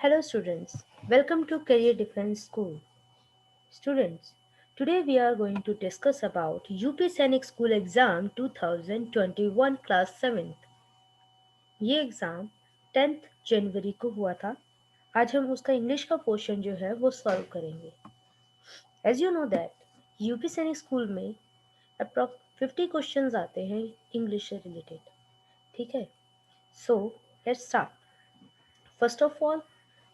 Hello students, welcome to Career Defense School. Students, today we are going to discuss about UP Sainik School Exam 2021 Class 7th. ये exam 10th जनवरी को हुआ था. आज हम उसका English का पोर्शन जो है वो सॉल्व करेंगे. As you know that UP सैनिक स्कूल में अप्रॉक्स 50 क्वेश्चंस आते हैं इंग्लिश से रिलेटेड. ठीक है, so let's start. First of all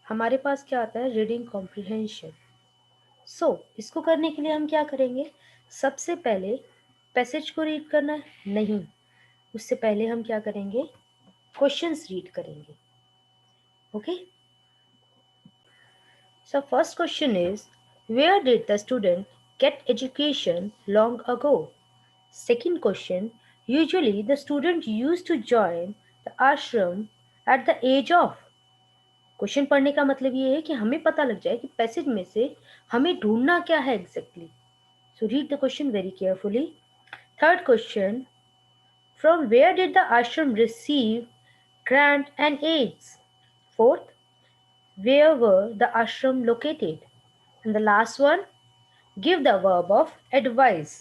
हमारे पास क्या आता है, रीडिंग कॉम्प्रिहेंशन. इसको करने के लिए हम क्या करेंगे, सबसे पहले पैसेज को रीड करना है? नहीं, उससे पहले हम क्या करेंगे, क्वेश्चंस रीड करेंगे. Okay, so first question is, where did the student get education long ago? Second question, usually the student used to join the ashram at the age of. Question पढ़ने का मतलब ये है कि हमें पता लग जाए कि पैसेज में से हमें ढूंढना क्या है exactly. So read the question very carefully. Third question, from where did the ashram receive grant and aids? Fourth, where were the ashram located? And the last one, give the verb of advice.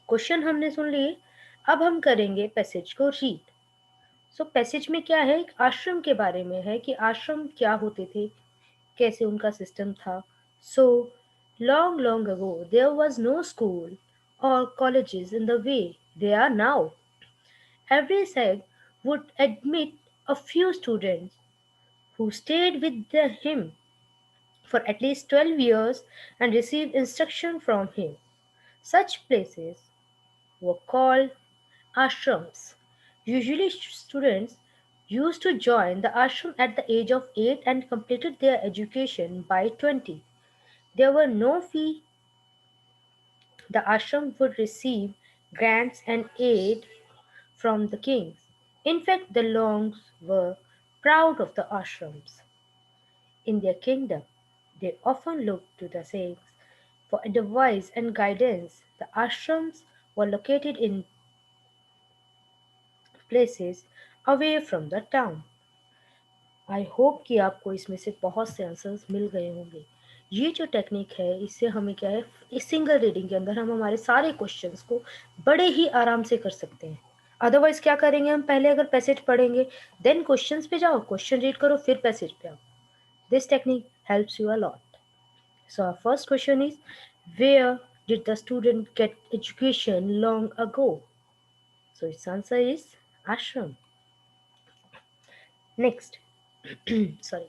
Question हमने सुन लिए, अब हम करेंगे passage को read. सो passage में क्या है, एक आश्रम के बारे में है कि आश्रम क्या होते थे, कैसे उनका सिस्टम था. सो long long ago there was no school or colleges in the way they are now. Every sect would admit a few students who stayed with him for at least 12 years and received instruction from him. Such places were called ashrams. Usually students used to join the ashram at the age of 8 and completed their education by 20. There were no fee. The ashram would receive grants and aid from the kings. In fact, the Longs were proud of the ashrams. In their kingdom, they often looked to the saints for advice and guidance. The ashrams were located in places away from the town. I hope कि आपको इसमें से बहुत से answers मिल गए होंगे. ये जो टेक्निक है इससे हमें क्या है, इस सिंगल रीडिंग के अंदर हम हमारे सारे क्वेश्चंस को बड़े ही आराम से कर सकते हैं. अदरवाइज क्या करेंगे, हम पहले अगर पैसेज पढ़ेंगे देन क्वेश्चंस पे जाओ, क्वेश्चन रीड करो फिर पैसेज पे आओ. This technique helps you a lot. So our first question is, where did the student get education long ago? So it's answer is ashram. Next, sorry,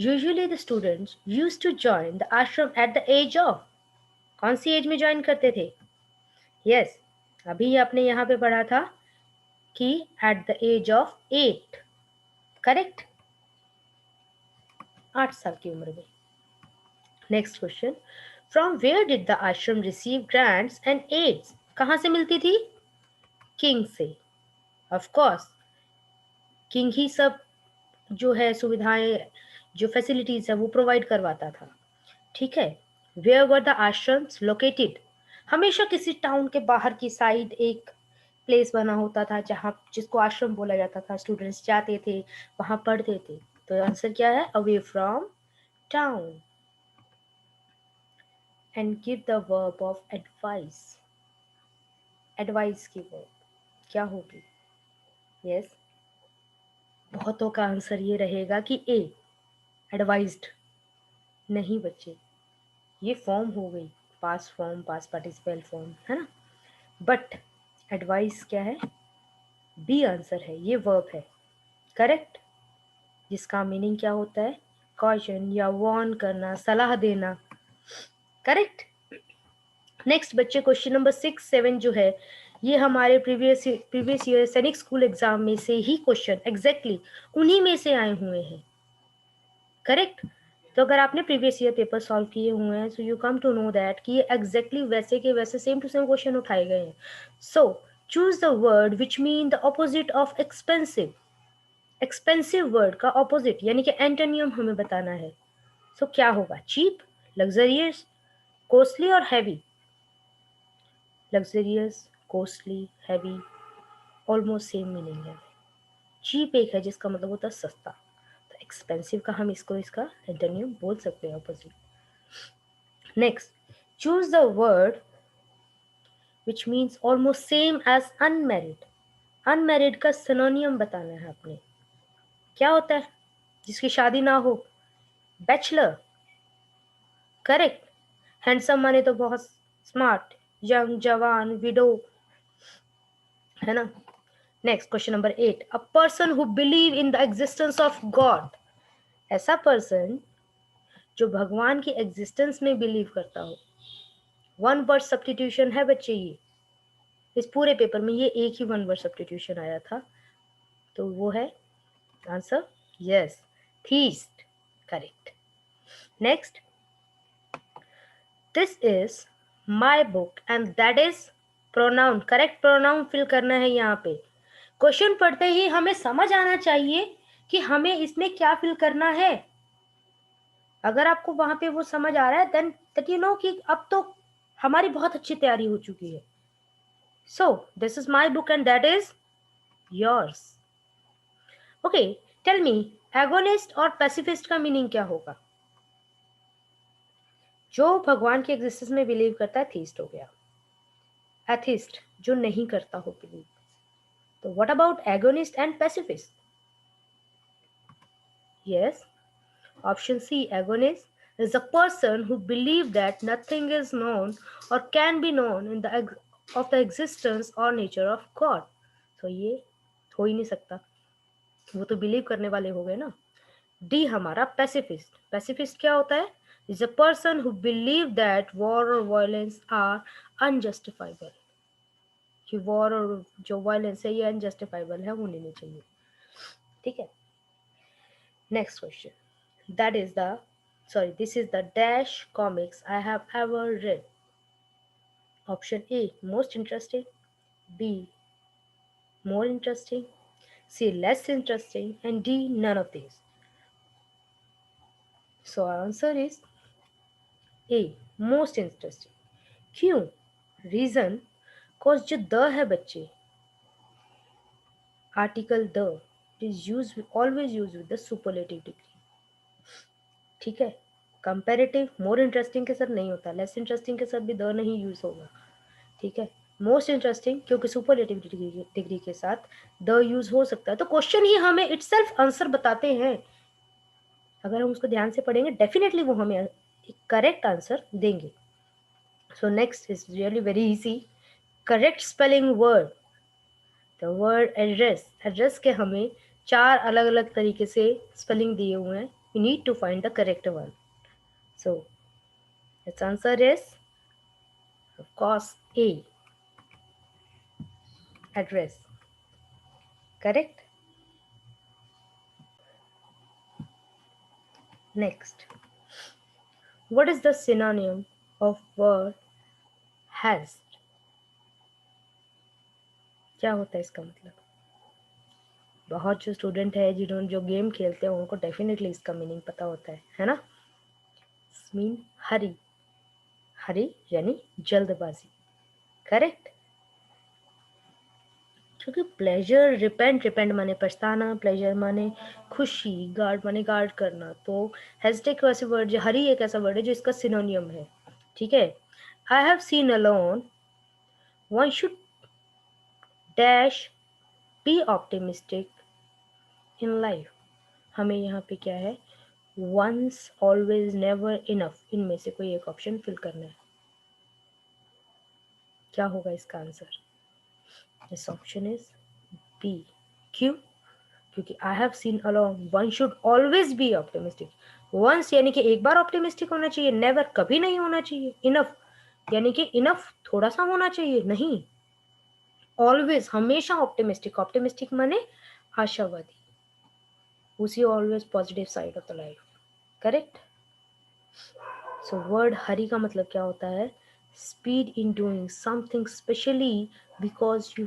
usually the students used to join the ashram at the age of. कौन सी as में join करते थे? Yes, अभी आपने यहाँ पे पढ़ा था कि at the age of 8. Correct, 8 साल की उम्र में. Next question, from where did the ashram receive grants and aids? कहाँ से मिलती थी? किंग से. ऑफ कोर्स, किंग ही सब जो है सुविधाएं, जो फैसिलिटीज है वो प्रोवाइड करवाता था. ठीक है, where were the ashrams located? हमेशा किसी टाउन के बाहर की साइड एक प्लेस बना होता था जहाँ, जिसको आश्रम बोला जाता था. स्टूडेंट्स जाते थे, वहां पढ़ते थे. तो आंसर क्या है, away from town. And give the verb of advice. Advice की वर्ब क्या होगी? यस, बहुतों का आंसर ये रहेगा कि ए, एडवाइज्ड. नहीं बच्चे, ये फॉर्म हो गई, पास फॉर्म, पास पार्टिसिपल फॉर्म, है ना. बट एडवाइस क्या है? बी आंसर है, ये वर्ब है. करेक्ट, जिसका मीनिंग क्या होता है, कॉशन या वार्न करना, सलाह देना. करेक्ट. नेक्स्ट बच्चे, क्वेश्चन नंबर 6, 7 जो है ये हमारे प्रीवियस ईयर सैनिक स्कूल एग्जाम में से ही क्वेश्चन एग्जैक्टली उन्हीं में से आए हुए हैं. करेक्ट. तो अगर आपने प्रीवियस ईयर पेपर सॉल्व किए हुए हैं, so you come to know that कि ये एग्जैक्टली वैसे के वैसे सेम टू सेम क्वेश्चन उठाए गए हैं. So choose the word which mean the opposite of expensive. Expensive word का ऑपोजिट यानी कि एंटोनियम हमें बताना है. सो क्या होगा? चीप, लग्जरियस, कॉस्टली और heavy. Luxurious, costly, heavy almost same meaning है. चीप एक है जिसका मतलब होता है सस्ता, तो एक्सपेंसिव का हम इसका एंटोनिम बोल सकते हैं, opposite. Next, choose the word which means almost same as unmarried. Unmarried का सिनोनियम बताना है आपने. क्या होता है जिसकी शादी ना हो? बैचलर. करेक्ट. हैंडसम माने तो बहुत स्मार्ट, यंग, जवान, विडो, है ना. Next, question number 8. A person who believe in the existence of God. ऐसा पर्सन जो भगवान की एग्जिस्टेंस में बिलीव करता हो. वन वर्ड सब्स्टिट्यूशन है बच्चे, ये इस पूरे पेपर में ये एक ही वन वर्ड सब्स्टिट्यूशन आया था, तो वो है answer. Yes, theist. Correct. Next, this is my book and that is pronoun. Correct pronoun fill करना है यहाँ पे. क्वेश्चन पढ़ते ही हमें समझ आना चाहिए कि हमें इसमें क्या फिल करना है. अगर आपको वहां पे वो समझ आ रहा है देन दैट यू नो कि अब तो हमारी बहुत अच्छी तैयारी हो चुकी है. So this is my book and that is yours. Okay, tell me, agonist और पैसिफिस्ट का मीनिंग क्या होगा? जो भगवान के एग्जिस्टेंस में बिलीव करता है थीस्ट हो गया. एथिस्ट जो नहीं करता हो बिलीव. तो what about agonist and pacifist? Yes, option C, agonist, is a person who believes that nothing is known or can be known in of the existence or nature of God. तो ये हो ही नहीं सकता, वो तो believe करने वाले हो गए ना. डी हमारा पैसिफिस्ट. पैसिफिस्ट क्या होता है? Is a person who believe that war और वायलेंस आर अनजस्टिफाइबल. कि वॉर और जो वायलेंस है ये अनजस्टिफाइबल है, होने नहीं चाहिए. ठीक है. Next question. That is the, this is the dash comics I have ever read. Option A, most interesting. B, more interesting. C, less interesting. And D, none of these. So our answer is A, most interesting. क्यों? Reason, cause जो the है बच्चे, article the, it is used, always used with the superlative degree. ठीक है. Comparative more interesting के साथ नहीं होता, लेस इंटरेस्टिंग के साथ भी द नहीं यूज होगा. ठीक है. मोस्ट इंटरेस्टिंग क्योंकि सुपरलेटिव डिग्री के साथ द यूज हो सकता है. तो क्वेश्चन ही हमें इटसेल्फ आंसर बताते हैं. अगर हम उसको ध्यान से पढ़ेंगे डेफिनेटली वो हमें करेक्ट आंसर देंगे. So next is really very easy. Correct spelling word. The word address. Address के हमें 4 अलग अलग तरीके से स्पेलिंग दिए हुए हैं. We need to find the correct one. So its answer is of course A, address. Correct. Next, what is the synonym of word has? क्या होता है इसका मतलब? बहुत जो स्टूडेंट है जिन्होंने जो गेम खेलते हैं उनको डेफिनेटली इसका मीनिंग पता होता है ना. मीन हरी. हरी यानी जल्दबाजी. करेक्ट. क्योंकि प्लेजर, रिपेंट माने पछताना, प्लेजर माने खुशी, गार्ड माने गार्ड करना. तो हेजिटेट वैसे वर्ड, हरी एक ऐसा वर्ड है जो इसका सिनोनियम है. ठीक है. आई have seen alone one should dash be optimistic in life. हमें यहाँ पे क्या है? वंस, ऑलवेज, नेवर, इनफ, इनमें से कोई एक ऑप्शन फिल करना है. क्या होगा इसका answer? This option is B. क्यों? क्योंकि I have seen alone one should always be optimistic. Once यानी कि एक बार ऑप्टिमिस्टिक होना चाहिए, नेवर कभी नहीं होना चाहिए, इनफ यानी कि इनफ थोड़ा सा होना चाहिए, नहीं, ऑलवेज हमेशा ऑप्टिमिस्टिक. ऑप्टिमिस्टिक माने आशावादी, उसी always positive side of the life. Correct. So word hurry का मतलब क्या होता है? Speed in doing something specially because you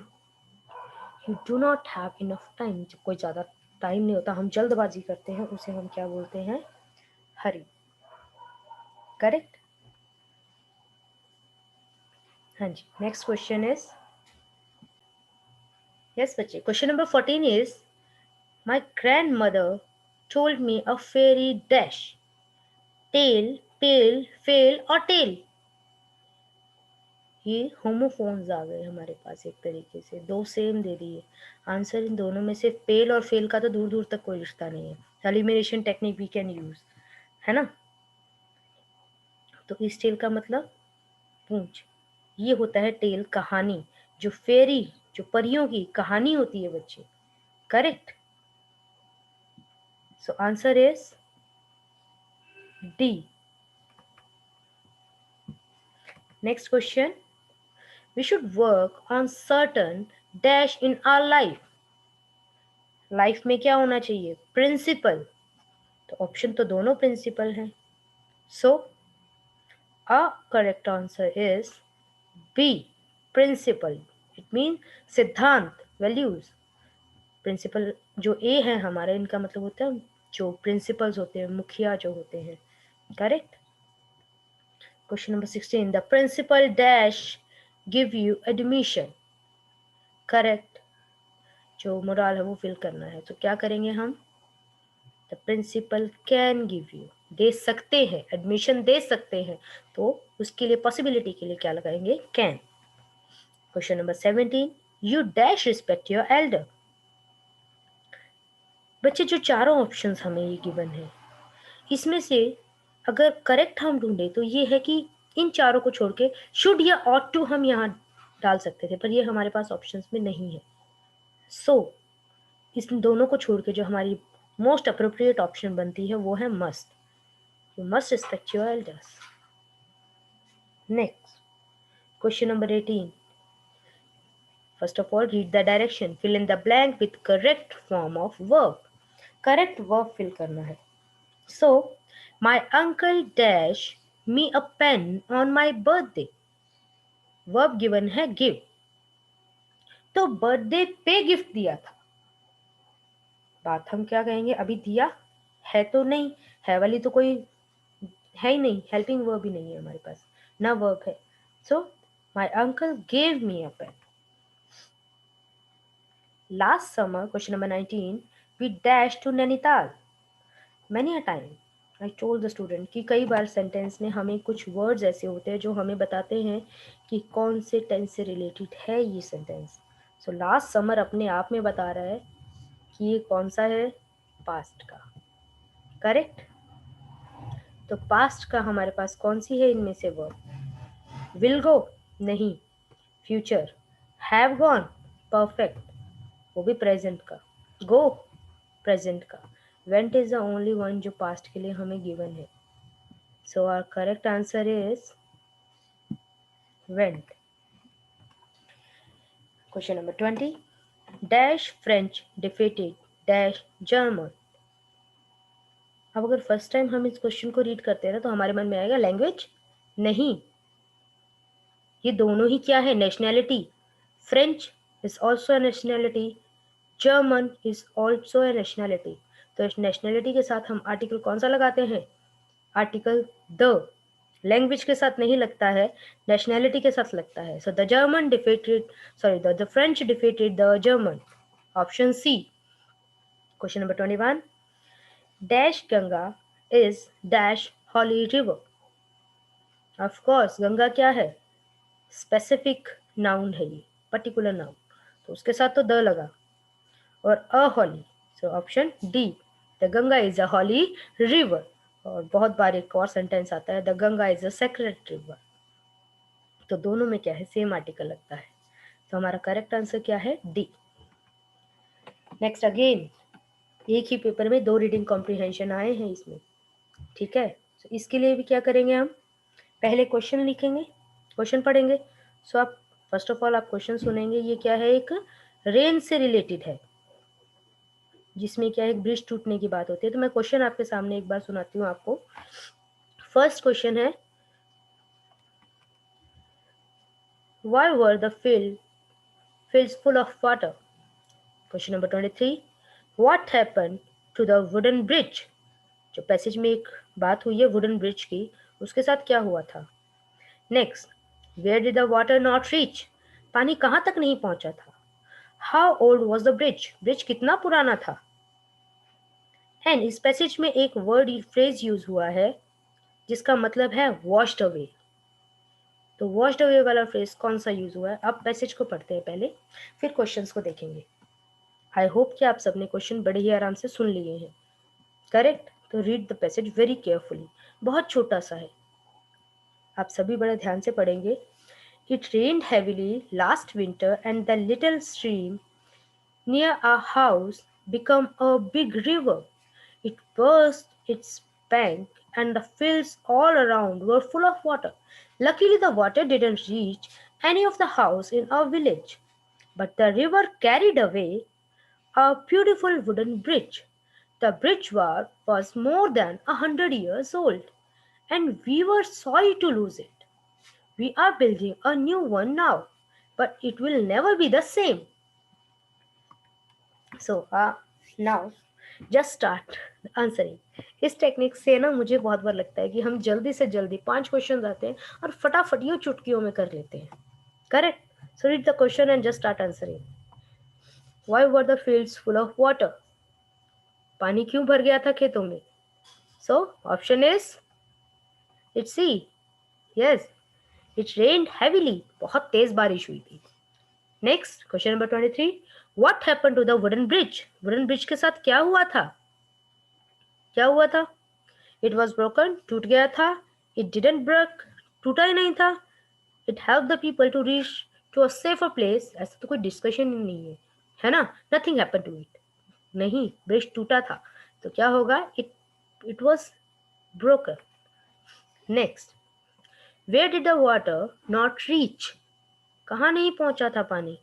do not have enough time. जब कोई ज़्यादा टाइम नहीं होता, हम जल्दबाजी करते हैं, उसे हम क्या बोलते हैं? हरी. करेक्ट. हाँ जी. नेक्स्ट क्वेश्चन इज, यस बच्चे, question number 14 is, my grandmother told me a fairy dash. Tale, pale, fail और टेल, ये होमोफोन्स आ गए हमारे पास, एक तरीके से दो सेम दे दिए आंसर। इन दोनों में से पेल और फेल का तो दूर दूर तक कोई रिश्ता नहीं है। Elimination technique we can use, है ना। तो इस टेल का मतलब पूंछ, ये होता है टेल कहानी, जो फेरी, जो परियों की कहानी होती है बच्चे। Correct. So answer is D. Next question, we should work on certain dash in our life. Life में क्या होना चाहिए? प्रिंसिपल। तो ऑप्शन तो दोनों प्रिंसिपल हैं। So a correct answer is B, principle. It mean सिद्धांत, वैल्यूज। प्रिंसिपल जो ए है हमारे, इनका मतलब होता है जो प्रिंसिपल्स होते हैं, मुखिया जो होते हैं। Correct. Question number 16, the principal dash give you admission. Correct. जो मोरल है वो फिल करना है, तो क्या करेंगे हम? The principal can give you, दे सकते हैं, एडमिशन दे सकते हैं, तो उसके लिए पॉसिबिलिटी के लिए क्या लगाएंगे? Can. Question number 17, you dash respect your Elder. बच्चे जो चारों ऑप्शंस हमें ये गिवन है, इसमें से अगर करेक्ट हम ढूंढे तो ये है कि इन चारों को छोड़ के शुड या ऑट टू हम यहाँ डाल सकते थे, पर ये हमारे पास ऑप्शंस में नहीं है। सो इस दोनों को छोड़ के जो हमारी मोस्ट अप्रोप्रिएट ऑप्शन बनती है वो है must. You must respect your elders. Next, question number 18, first of all read the direction, fill in the blank with correct form of verb। Correct verb fill करना है। So my uncle dash me a pen on my birthday. Verb given है give, तो birthday पे gift दिया था। बात हम क्या कहेंगे? अभी दिया है तो नहीं, है वाली तो कोई है ही नहीं, हेल्पिंग वर्ब ही नहीं है हमारे पास, ना वर्ब है। So my uncle gave me a pen. Last summer, question number 19, we dash to Nainital. Many a time I told the student कि कई बार सेंटेंस में हमें कुछ वर्ड्स ऐसे होते हैं जो हमें बताते हैं कि कौन से टेंस से रिलेटेड है ये सेंटेंस। सो लास्ट समर अपने आप में बता रहा है कि ये कौन सा है? पास्ट का। करेक्ट। तो पास्ट का हमारे पास कौन सी है इनमें से वर्ब? विल गो नहीं, फ्यूचर। हैव गॉन परफेक्ट, वो भी प्रेजेंट का। गो प्रेजेंट का। Went is the only one जो पास्ट के लिए हमें गिवन है। So our correct answer is went. Question number 20, dash French defeated dash German. अब अगर फर्स्ट टाइम हम इस क्वेश्चन को रीड करते हैं ना तो हमारे मन में आएगा लैंग्वेज, नहीं, ये दोनों ही क्या है? Nationality. French is also a nationality, German is also a nationality. तो इस नेशनैलिटी के साथ हम आर्टिकल कौन सा लगाते हैं? Article the. लैंग्वेज के साथ नहीं लगता है, नेशनैलिटी के साथ लगता है। So the German defeated, sorry the French defeated the German. Option C. Question number 21, dash Ganga is dash holy river. Of course Ganga क्या है? स्पेसिफिक नाउन है, ये पर्टिकुलर नाउन, तो उसके साथ तो द लगा। और a holy, so option D, the Ganga is a holy river. और बहुत बार एक और सेंटेंस आता है, the Ganga is a sacred river. तो दोनों में क्या है? सेम आर्टिकल लगता है। तो हमारा करेक्ट आंसर क्या है? डी। नेक्स्ट अगेन, एक ही पेपर में दो रीडिंग कॉम्प्रिहेंशन आए हैं इसमें, ठीक है। तो इसके लिए भी क्या करेंगे हम? पहले क्वेश्चन लिखेंगे, क्वेश्चन पढ़ेंगे। सो आप फर्स्ट ऑफ ऑल आप क्वेश्चन सुनेंगे। ये क्या है? एक रेन से रिलेटेड है, जिसमें क्या है? एक ब्रिज टूटने की बात होती है। तो मैं क्वेश्चन आपके सामने एक बार सुनाती हूँ आपको। फर्स्ट क्वेश्चन है, why were the fields full of water? Question number 23, what happened to the wooden bridge? जो पैसेज में एक बात हुई है वुडन ब्रिज की, उसके साथ क्या हुआ था? Next, where did the water not reach? पानी कहाँ तक नहीं पहुंचा था? How old was the bridge? Bridge कितना पुराना था? एंड इस पैसेज में एक वर्ड फ्रेज यूज हुआ है जिसका मतलब है वॉश्ड अवे। तो वॉश्ड अवे वाला फ्रेज कौन सा यूज हुआ है, अब पैसेज को पढ़ते हैं पहले, फिर क्वेश्चंस को देखेंगे। आई होप कि आप सबने क्वेश्चन बड़े ही आराम से सुन लिए हैं। करेक्ट? तो read the passage very carefully. बहुत छोटा सा है, आप सभी बड़े ध्यान से पढ़ेंगे। It rained heavily last winter and the little stream near our house became a big river. It burst its bank and the fields all around were full of water. Luckily the water didn't reach any of the house in our village, but the river carried away a beautiful wooden bridge. The bridge was more than 100 years old, and we were sorry to lose it. We are building a new one now, but it will never be the same. So, now just start answering. इस technique से ना मुझे बहुत बार लगता है कि हम जल्दी से जल्दी 5 क्वेश्चन आते हैं और फटाफट यूं चुटकियों में कर लेते हैं। Correct? So read the question and just start answering. Why were the fields full of water? पानी क्यों भर गया था खेतों में? So option is it's C. Yes, it rained heavily. बहुत तेज बारिश हुई थी। Next question number 23, what happened to the wooden bridge? Wooden bridge के साथ क्या हुआ था? क्या हुआ था? इट वॉज ब्रोकन, टूट गया था। इट डिडंट ब्रेक, टूटा ही नहीं था। It help the people to reach to a safer place, ऐसा तो कोई डिस्कशन ही नहीं है ना? नथिंग हैपन टू इट, नहीं, ब्रिज टूटा था, तो क्या होगा? It was broken. Next, where did the water not reach? कहाँ नहीं पहुंचा था पानी?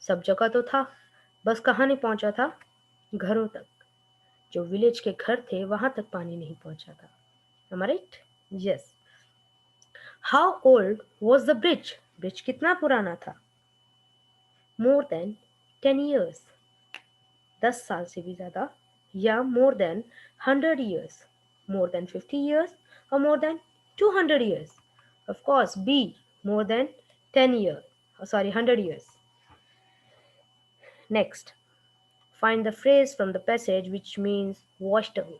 सब जगह तो था, बस कहाँ नहीं पहुंचा था? घरों तक। जो विलेज के घर थे वहां तक पानी नहीं पहुंचा था। Am I right? Yes. How old was the bridge? Bridge कितना पुराना था? More than 10 years. 10 साल से भी ज्यादा, या more than 100 years. More than 50 years or more than 200 years? Of course, B. More than 10 years. Oh, sorry, 100 years. Next, find the phrase from the passage which means washed away.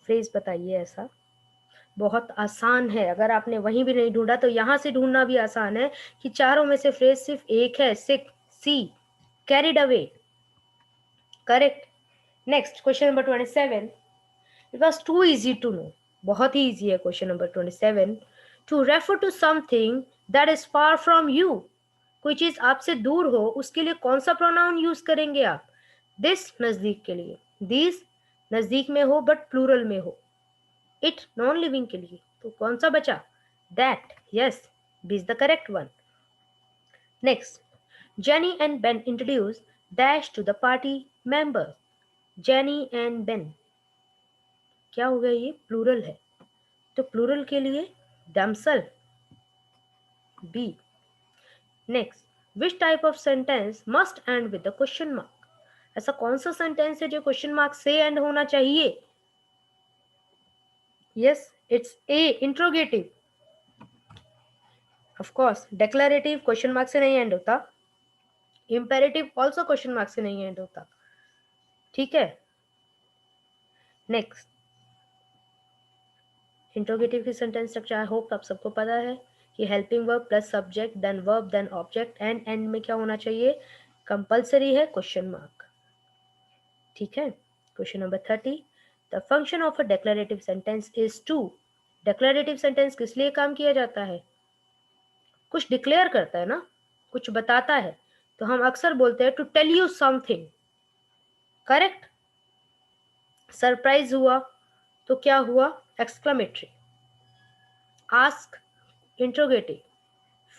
Phrase बताइए ऐसा। बहुत आसान है, अगर आपने वहीं भी नहीं ढूंढा तो यहां से ढूंढना भी आसान है कि चारों में से फ्रेज सिर्फ एक है, C, carried away. Correct. Next question number 27, it was too easy to know. बहुत ही इजी है question number 27। To refer to something that is far from you, कोई चीज आपसे दूर हो उसके लिए कौन सा प्रोनाउन यूज करेंगे आप? दिस नजदीक के लिए, दिस नजदीक में हो बट प्लूरल में हो, इट नॉन लिविंग के लिए, तो कौन सा बचा? That. Yes, B is the correct one. Next, Jenny and Ben introduce dash to the party member. Jenny and Ben, क्या हो गया? ये प्लूरल है, तो प्लूरल के लिए themself, B. Next, which type of sentence must end with the question mark? ऐसा कौन सा सेंटेंस है जो क्वेश्चन मार्क से एंड होना चाहिए? Yes, it's a, interrogative. Of course, declarative question mark से नहीं एंड होता, इंपेरेटिव ऑल्सो क्वेश्चन मार्क से नहीं एंड होता। ठीक है। नेक्स्ट, इंट्रोगेटिव की सेंटेंस स्ट्रक्चर आई होप आप सबको पता है कि helping verb plus subject then verb then object and end में क्या होना चाहिए? कंपल्सरी है क्वेश्चन मार्क। ठीक है। Question number 30, the function of a declarative sentence is to. Declarative sentence किस लिए काम किया जाता है? कुछ डिक्लेयर करता है ना, कुछ बताता है, तो हम अक्सर बोलते हैं to tell you something. Correct. Surprise हुआ तो क्या हुआ? एक्सक्लेमेटरी। Ask, interrogative.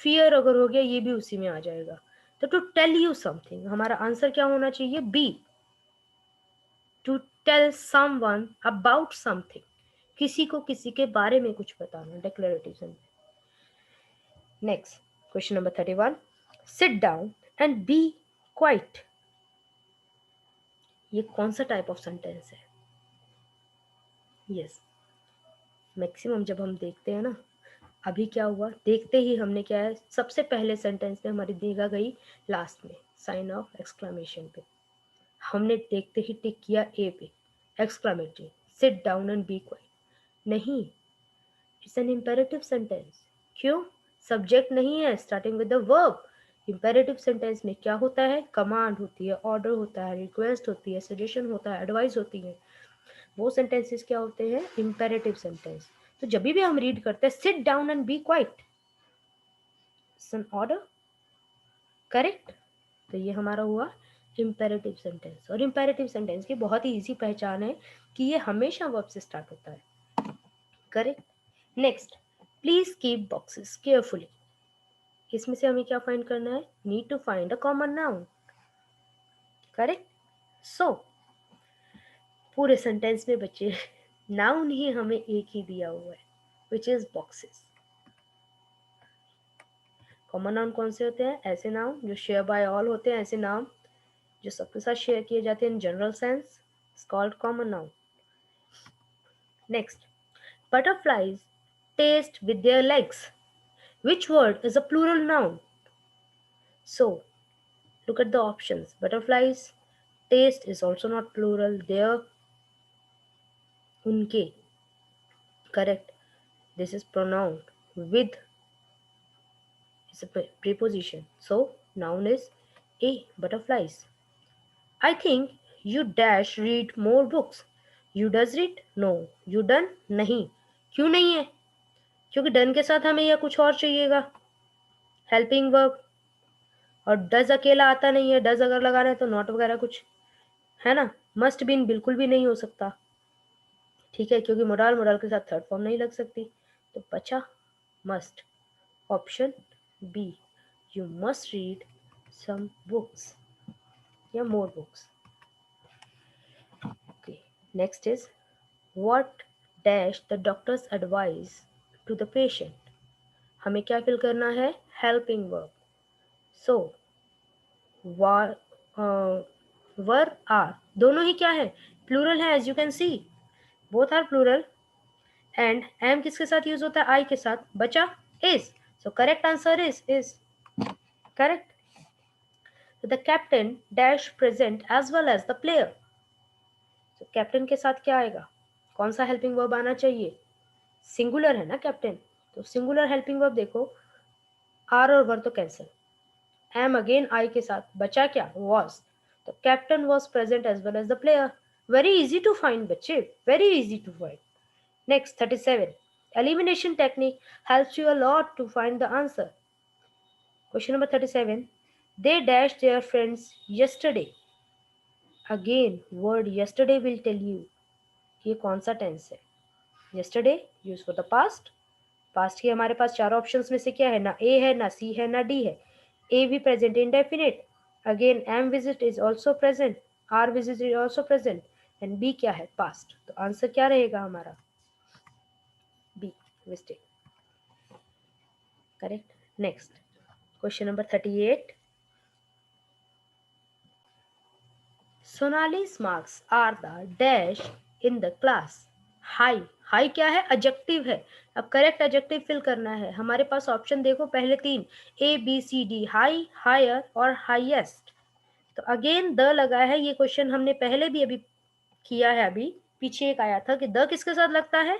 फियर अगर हो गया ये भी उसी में आ जाएगा। तो टू टेल यू समथिंग, हमारा आंसर क्या होना चाहिए? B, to tell someone about something, किसी को किसी के बारे में कुछ बताना, declarative sentence. Next, question number 31, sit down and be quiet. ये कौन सा टाइप ऑफ सेंटेंस है? यस, मैक्सिमम जब हम देखते हैं ना, अभी क्या हुआ, देखते ही हमने क्या है, सबसे पहले सेंटेंस में हमारी निगाह गई लास्ट में साइन ऑफ एक्सक्लेमेशन पे। हमने देखते ही टिक किया ए पे, exclamatory, sit down and be quiet. नहीं, इट्स एन इंपेरेटिव सेंटेंस। क्यों? सब्जेक्ट नहीं है, starting with the verb. Imperative sentence में क्या होता है? कमांड होती है, ऑर्डर होता है, रिक्वेस्ट होती है, सजेशन होता है, एडवाइस होती है। वो सेंटेंसेस क्या होते हैं? Imperative sentence. तो जब भी हम रीड करते हैं sit down and be quiet, it's an order, correct? तो ये हमारा हुआ इंपेरेटिव सेंटेंस। और इंपेरेटिव सेंटेंस की बहुत ही इजी पहचान है कि ये हमेशा वर्ब से स्टार्ट होता है, correct? Next, please keep boxes carefully. इसमें से हमें क्या फाइंड करना है? Need to find a common noun, correct? So पूरे सेंटेंस में बच्चे नाउन ही हमें एक ही दिया हुआ है, which is boxes. Common noun कौन से होते हैं? ऐसे नाउन जो शेयर बाय ऑल होते हैं, ऐसे नाम जो सबके साथ शेयर किए जाते हैं in general sense, it's called common noun. Next, butterflies taste with their legs. Which word is a plural noun? So, look at the options. Butterflies, taste is also not plural. Their, unke. Correct. This is pronoun. With is a preposition. So, noun is A. Butterflies. I think you dash read more books. You does read? No. You done? नहीं. क्यों नहीं है? क्योंकि done के साथ हमें यह कुछ और चाहिएगा, हेल्पिंग वर्ब। और डज अकेला आता नहीं है, डज अगर लगाना है तो नॉट वगैरह कुछ, है ना? मस्ट बीन बिल्कुल भी नहीं हो सकता, ठीक है, क्योंकि मोडाल मोडाल के साथ थर्ड फॉर्म नहीं लग सकती। तो बचा must, option B, you must read some books या more books. Okay, next is what dash the doctor's advice to the patient. हमें क्या फिल करना है? Helping verb. So were are दोनों ही क्या है? प्लूरल है, as you can see both are plural. And am किसके साथ यूज होता है? आई के साथ। बचा is. So correct answer is correct. The captain dash present as well as the player. तो कैप्टन के साथ क्या आएगा? कौन सा हेल्पिंग वर्ब आना चाहिए? सिंगुलर है ना कैप्टन, तो सिंगुलर हेल्पिंग वर्ब देखो, आर और वर तो कैंसिल, एम अगेन आई के साथ, बचा क्या? वॉज। तो captain was present as well as the player. Very easy to find बच्चे, very easy to find. Next, 37. Elimination technique helps you a lot to find the answer. Question number 37. They dashed their friends yesterday. Again, word yesterday will tell you कि ये कौन सा tense है। Yesterday use for the past. Past की हमारे पास चार options में से क्या है? ना A है, ना C है, ना D है। A भी present indefinite. Again, am visit is also present. Are visit is also present. And B क्या है? Past. तो आंसर क्या रहेगा हमारा? B. Mistake. Correct. Next. Question number 38. Sonali's marks are the dash in the class. High, high क्या है? Adjective है। अब करेक्ट एडजेक्टिव फिल करना है। हमारे पास ऑप्शन देखो, पहले तीन, A B C D, high, higher और हाईएस्ट। तो अगेन द लगा है। ये क्वेश्चन हमने पहले भी अभी किया है, अभी पीछे एक आया था कि द किसके साथ लगता है?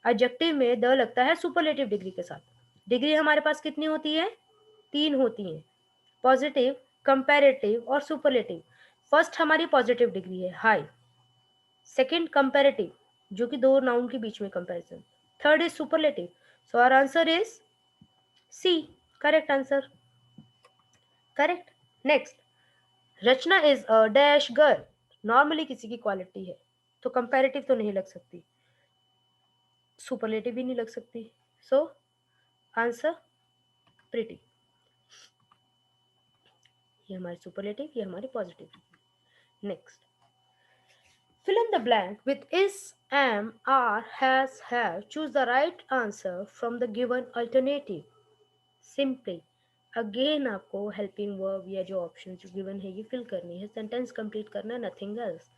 एडजेक्टिव में द लगता है सुपरलेटिव डिग्री के साथ। डिग्री हमारे पास कितनी होती है? तीन होती है, पॉजिटिव, कंपैरेटिव और सुपरलेटिव। फर्स्ट हमारी पॉजिटिव डिग्री है, हाई। सेकंड कंपैरेटिव, जो कि दो नाउन के बीच में comparison. Third is superlative. So our answer is C, correct answer, correct. Next, Rachna is a dash girl. Normally किसी की क्वालिटी है, तो कंपैरेटिव तो नहीं लग सकती, सुपरलेटिव भी नहीं लग सकती। So answer pretty. ये हमारी सुपरलेटिव, ये हमारी positive. Next, fill in the blank with is, am, are, has, have. Choose the right answer from the given alternative. Simply. Again आपको helping verb या जो option जो given है ये fill करनी है, sentence complete करना है, nothing else.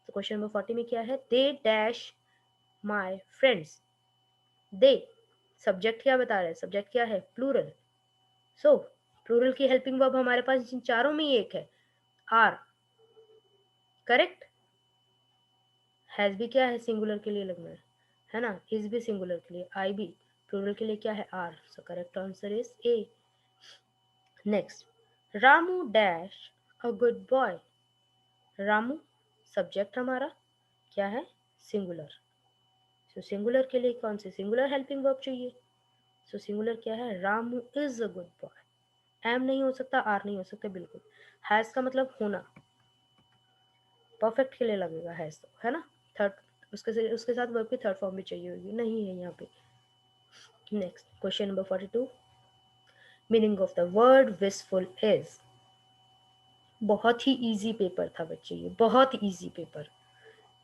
तो question number 40 में क्या है? They dash my friends. They. Subject क्या बता रहे हैं? Subject क्या है? Plural. So, plural की helping verb हमारे पास इन चारों में ही एक है, are. करेक्ट। हैज भी क्या है, सिंगुलर के लिए लगना है ना। इज भी सिंगुलर के लिए, आई भी, प्लूरल के लिए क्या है, are. So correct answer is A. Next, Ramu dash a good boy. Ramu subject हमारा क्या है, सिंगुलर। सो सिंगुलर के लिए कौन सी सिंगुलर हेल्पिंग वर्ब चाहिए। सो सिंगुलर क्या है, Ramu is a good boy. Am नहीं हो सकता, आर नहीं हो सकता बिल्कुल। हैज का मतलब होना, परफेक्ट के लिए लगेगा हैज तो, है ना। थर्ड, उसके साथ वर्ब की थर्ड फॉर्म भी चाहिए होगी, नहीं है यहाँ पे। Next question number 42, meaning of the word wishful is. बहुत ही इजी पेपर था बच्चे, ये बहुत इजी पेपर।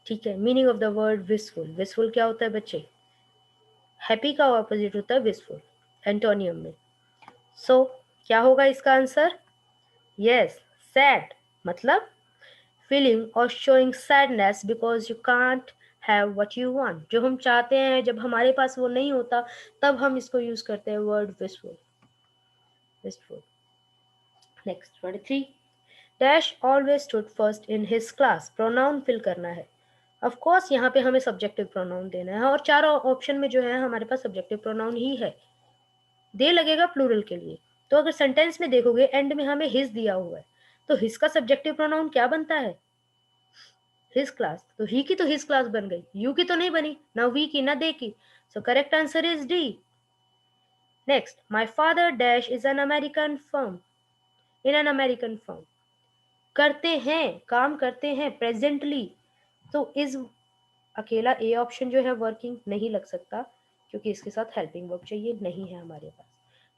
ठीक है, meaning of the word wishful. Wishful क्या होता है बच्चे, हैप्पी का ऑपोजिट होता है विशफुल एंटोनियम में। सो क्या होगा इसका आंसर, यस, सैड। मतलब फीलिंग और showing sadness because you can't have what you want. जो हम चाहते हैं जब हमारे पास वो नहीं होता, तब हम इसको यूज करते हैं word wishful. Wishful. Next 23, dash always stood first in his class. Pronoun fill करना है। ऑफ कोर्स यहाँ पे हमें सब्जेक्टिव प्रोनाउन देना है, और चारों ऑप्शन में जो है हमारे पास सब्जेक्टिव प्रोनाउन ही है। दे लगेगा प्लूरल के लिए। तो अगर सेंटेंस में देखोगे एंड में हमें हिज दिया हुआ है, तो हिज का सब्जेक्टिव प्रोनाउन क्या बनता है, हिज क्लास। तो ही की तो हिज क्लास बन गई, यू की तो नहीं बनी, ना वी की ना दे की। सो correct answer is D. Next, my father dash is an American firm, in an American firm. करते हैं, काम करते हैं प्रेजेंटली। तो इज अकेला ए ऑप्शन जो है वर्किंग नहीं लग सकता, क्योंकि इसके साथ हेल्पिंग वर्ब चाहिए, नहीं है हमारे पास।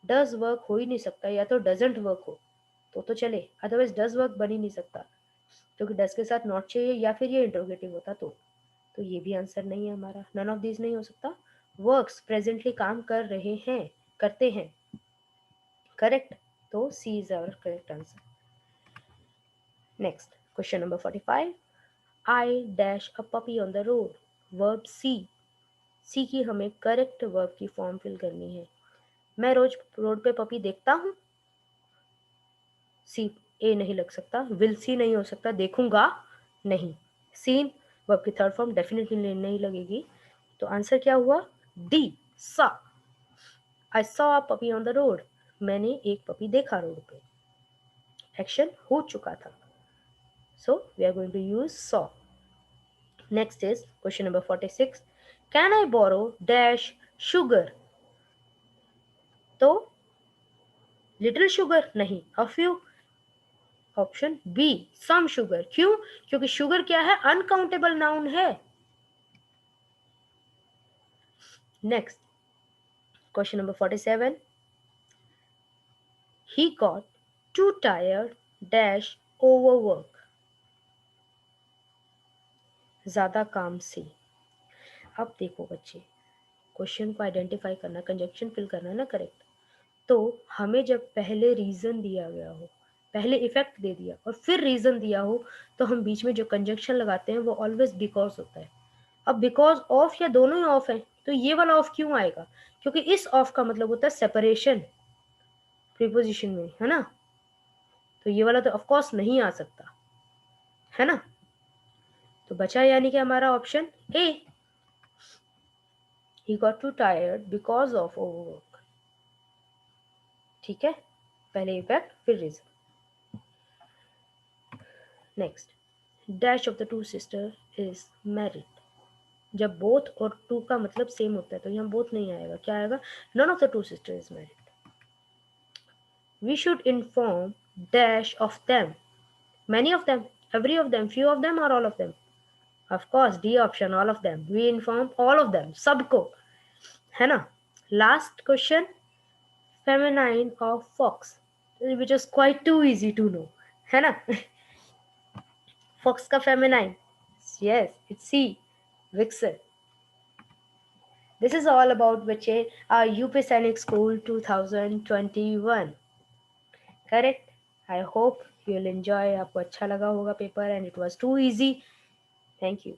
डज वर्क हो ही नहीं सकता, या तो डजंट वर्क हो तो चले, अदरवाइज डज वर्क बन ही नहीं सकता, क्योंकि डज के साथ नॉट चाहिए, या फिर ये इंट्रोगेटिव होता तो ये भी आंसर नहीं है हमारा, नन ऑफ दिस नहीं हो सकता। वर्क्स प्रेजेंटली काम कर रहे हैं, करते हैं, करेक्ट। तो C is our correct answer. Next question number 45, I dash a puppy on the road. Verb C. C की हमें करेक्ट वर्ब की फॉर्म फिल करनी है। मैं रोज रोड पे पपी देखता हूँ, सी। ए नहीं लग सकता, विल सी नहीं हो सकता, देखूंगा नहीं। सीन वर्ब की थर्ड फॉर्म डेफिनेटली नहीं लगेगी। तो आंसर क्या हुआ, डी, सा। I saw a puppy on the road. मैंने एक पपी देखा रोड पे, एक्शन हो चुका था। So we are going to use saw. Next is question number 46, can I borrow dash sugar. तो लिटिल शुगर नहीं, a few. Option B, some sugar. क्यों, क्योंकि शुगर क्या है, अनकाउंटेबल नाउन है। Next question number 47, he got too tired dash overwork। ज्यादा काम से। अब देखो बच्चे, क्वेश्चन को आइडेंटिफाई करना, कंजक्शन फिल करना है ना करेक्ट। तो हमें जब पहले रीजन दिया गया हो, पहले इफेक्ट दे दिया और फिर रीजन दिया हो, तो हम बीच में जो कंजक्शन लगाते हैं वो ऑलवेज बिकॉज होता है। अब बिकॉज ऑफ या दोनों ही ऑफ है, तो ये वाला ऑफ क्यों आएगा, क्योंकि इस ऑफ का मतलब होता है सेपरेशन प्रीपोजिशन में, है ना। तो ये वाला तो ऑफ कोर्स नहीं आ सकता, है ना। तो बचा यानी कि हमारा option A, he got too tired because of overwork। ठीक है, पहले इफेक्ट फिर reason. Next, dash of the two sister is married. जब बोथ और टू का मतलब सेम होता है तो यहाँ बोथ नहीं आएगा, क्या आएगा, none of the two sister is married. We should inform dash of them, many of them, every of them, few of them or all of them। of course D option, all of them। we inform all of them, सबको, है ना। Last question, feminine of fox, which is quite too easy to know, है ना। fox का feminine, yes it's C, vixen। this is all about बच्चे our UP Sainik School 2021, correct। I hope you'll enjoy, आपको अच्छा लगा होगा paper and it was too easy। thank you।